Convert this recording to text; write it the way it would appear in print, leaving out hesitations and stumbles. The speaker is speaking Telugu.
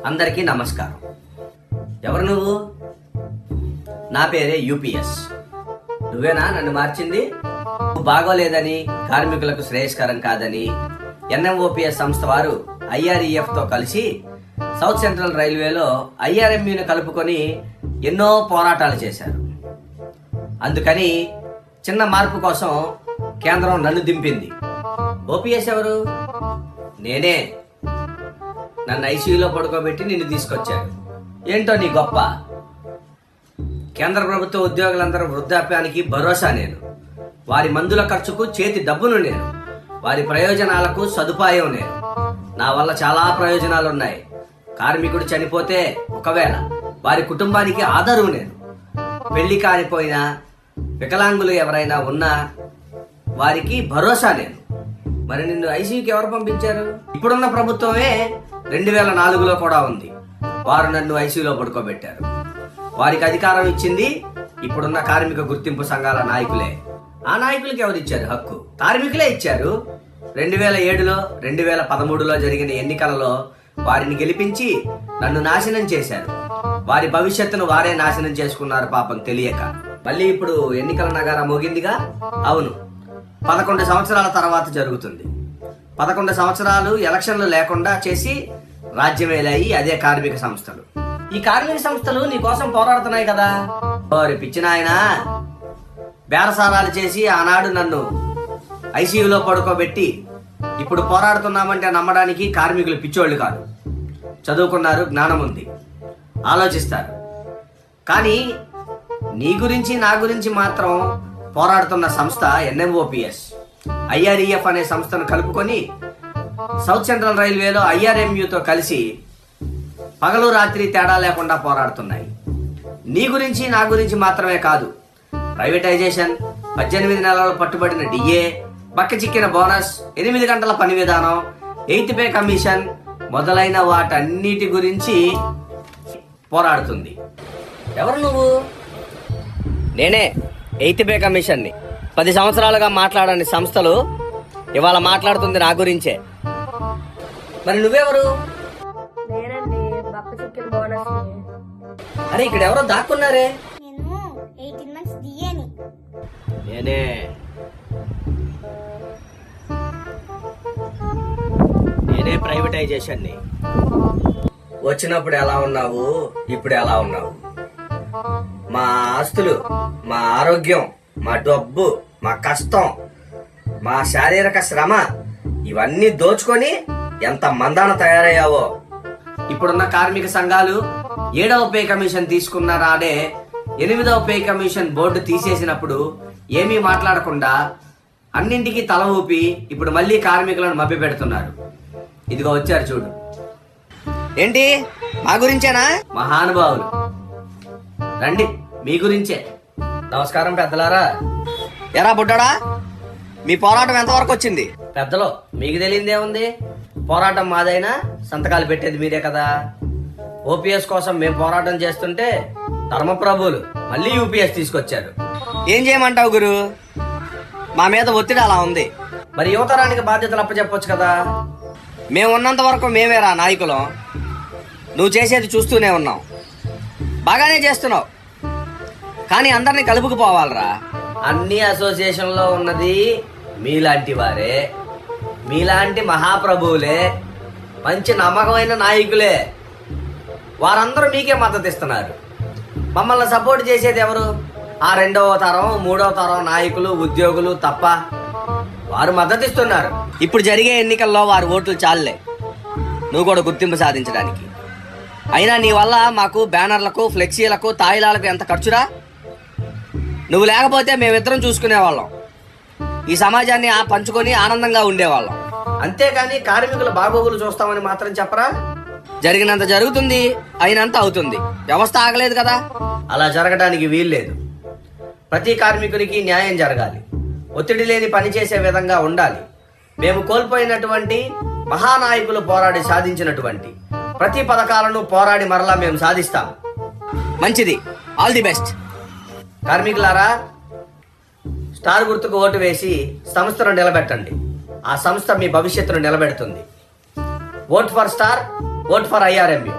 అందరికీ నమస్కారం. ఎవరు నువ్వు? నా పేరే యూపీఎస్. నువ్వేనా నన్ను మార్చింది? నువ్వు బాగోలేదని, కార్మికులకు శ్రేయస్కరం కాదని ఎన్ఎంఓపిఎస్ సంస్థ వారు ఐఆర్ఈఎఫ్తో కలిసి సౌత్ సెంట్రల్ రైల్వేలో ఐఆర్ఎంయూని కలుపుకొని ఎన్నో పోరాటాలు చేశారు. అందుకని చిన్న మార్పు కోసం కేంద్రం నన్ను దింపింది. ఓపీఎస్ ఎవరు? నేనే. నన్ను ఐసీయూలో పడుకోబెట్టి నిన్ను తీసుకొచ్చారు. ఏంటో నీ గొప్ప? కేంద్ర ప్రభుత్వ ఉద్యోగులందరూ వృద్ధాప్యానికి భరోసా నేను. వారి మందుల ఖర్చుకు చేతి డబ్బును నేను. వారి ప్రయోజనాలకు సదుపాయం నేను. నా వల్ల చాలా ప్రయోజనాలు ఉన్నాయి. కార్మికుడు చనిపోతే ఒకవేళ వారి కుటుంబానికి ఆధారం నేను. పెళ్లి కానిపోయినా, వికలాంగులు ఎవరైనా ఉన్నా వారికి భరోసా నేను. మరి నిన్ను ఐసీయూకి ఎవరు పంపించారు? ఇప్పుడున్న ప్రభుత్వమే 2004లో కూడా ఉంది. వారు నన్ను ఐసీయూలో పడుకోబెట్టారు. వారికి అధికారం ఇచ్చింది ఇప్పుడున్న కార్మిక గుర్తింపు సంఘాల నాయకులే. ఆ నాయకులకి ఎవరు ఇచ్చారు హక్కు? కార్మికులే ఇచ్చారు. 2007లో 2013లో జరిగిన ఎన్నికలలో వారిని గెలిపించి నన్ను నాశనం చేశారు. వారి భవిష్యత్తును వారే నాశనం చేసుకున్నారు పాపం తెలియక. మళ్ళీ ఇప్పుడు ఎన్నికల నగారా మోగిందిగా. అవును, 11 సంవత్సరాల తర్వాత జరుగుతుంది. 11 సంవత్సరాలు ఎలక్షన్లు లేకుండా చేసి రాజ్యమేలాయి అదే కార్మిక సంస్థలు. ఈ కార్మిక సంస్థలు నీ కోసం పోరాడుతున్నాయి కదా. ఓరి పిచ్చినాయనా, బేరసారాలు చేసి ఆనాడు నన్ను ఐసీయూలో పడుకోబెట్టి ఇప్పుడు పోరాడుతున్నామంటే నమ్మడానికి కార్మికులు పిచ్చోళ్ళు కాదు. చదువుకున్నారు, జ్ఞానం ఉంది, ఆలోచిస్తారు. కానీ నీ గురించి నా గురించి మాత్రం పోరాడుతున్న సంస్థ ఎన్ఎంఓపిఎస్ ఐఆర్ఈఎఫ్ అనే సంస్థను కలుపుకొని సౌత్ సెంట్రల్ రైల్వేలో ఐఆర్ఎంయూతో కలిసి పగలు రాత్రి తేడా లేకుండా పోరాడుతున్నాయి. నీ గురించి నా గురించి మాత్రమే కాదు. ప్రైవేటైజేషన్, 18 నెలలు పట్టుబడిన డిఏ, బక్కచిక్కిన బోనస్, 8 గంటల పని విధానం, 8th పే కమిషన్ మొదలైన వాటన్నిటి గురించి పోరాడుతుంది. ఎవరు నువ్వు? నేనే 8th పే కమిషన్ని. 10 సంవత్సరాలుగా మాట్లాడని సంస్థలు ఇవాళ మాట్లాడుతుంది నా గురించే. మరి నువ్వెవరు? అరే, ఇక్కడ ఎవరో దాక్కున్నారే. నేనే. నేనే ప్రైవేటైజేషన్ని. వచ్చినప్పుడు ఎలా ఉన్నావు, ఇప్పుడు ఎలా ఉన్నావు? మా ఆస్తులు, మా ఆరోగ్యం, మా డబ్బు, మా కష్టం, మా శారీరక శ్రమ ఇవన్నీ దోచుకొని ఎంత మందాన తయారయ్యావో. ఇప్పుడున్న కార్మిక సంఘాలు 7వ పే కమిషన్ తీసుకున్న నాడే 8వ పే కమిషన్ బోర్డు తీసేసినప్పుడు ఏమీ మాట్లాడకుండా అన్నింటికీ తల ఊపి ఇప్పుడు మళ్ళీ కార్మికులను మభ్య పెడుతున్నారు. ఇదిగో వచ్చారు చూడు. ఏంటి, మా గురించేనా? మహానుభావులు రండి, మీ గురించే. నమస్కారం పెద్దలారా. ఎరా బుడ్డడా, మీ పోరాటం ఎంతవరకు వచ్చింది? పెద్దలో మీకు తెలియదేముంది? పోరాటం మాదైనా సంతకాలు పెట్టేది మీరే కదా. ఓపీఎస్ కోసం మేము పోరాటం చేస్తుంటే ధర్మప్రభువులు మళ్ళీ యూపీఎస్ తీసుకొచ్చారు. ఏం చేయమంటావు గురు? మా మీద ఒత్తిడి అలా ఉంది. మరి యువతరానికి బాధ్యతలు అప్పచెప్పొచ్చు కదా. మేము ఉన్నంత వరకు మేమేరా నాయకులం. నువ్వు చేసేది చూస్తూనే ఉన్నావు. బాగానే చేస్తున్నావు, కానీ అందరినీ కలుపుకుపోవాలరా. అన్ని అసోసియేషన్లో ఉన్నది మీలాంటి వారే, మీలాంటి మహాప్రభువులే, మంచి నమ్మకమైన నాయకులే. వారందరూ మీకే మద్దతు ఇస్తున్నారు. మమ్మల్ని సపోర్ట్ చేసేది ఎవరు? ఆ 2వ తరం 3వ తరం నాయకులు, ఉద్యోగులు తప్ప. వారు మద్దతు ఇస్తున్నారు. ఇప్పుడు జరిగే ఎన్నికల్లో వారి ఓట్లు చాలులే నువ్వు కూడా గుర్తింపు సాధించడానికి. అయినా నీ వల్ల మాకు బ్యానర్లకు, ఫ్లెక్సీలకు, తాయిలాలకు ఎంత ఖర్చురా? నువ్వు లేకపోతే మేమిద్దరం చూసుకునేవాళ్ళం. ఈ సమాజాన్ని పంచుకొని ఆనందంగా ఉండేవాళ్ళం. అంతేకాని కార్మికుల బాగోగులు చూస్తామని మాత్రం చెప్పరా? జరిగినంత జరుగుతుంది, అయినంత అవుతుంది. వ్యవస్థ ఆగలేదు కదా. అలా జరగడానికి వీల్లేదు. ప్రతి కార్మికునికి న్యాయం జరగాలి. ఒత్తిడి లేని పని చేసే విధంగా ఉండాలి. మేము కోల్పోయినటువంటి మహానాయకులు పోరాడి సాధించినటువంటి ప్రతి పథకాలను పోరాడి మరలా మేము సాధిస్తాం. మంచిది, ఆల్ ది బెస్ట్. కార్మికులారా, స్టార్ గుర్తుకు ఓటు వేసి సంస్థను నిలబెట్టండి. ఆ సంస్థ మీ భవిష్యత్తును నిలబెడుతుంది. Vote for star, vote for ఐఆర్ఎంయు.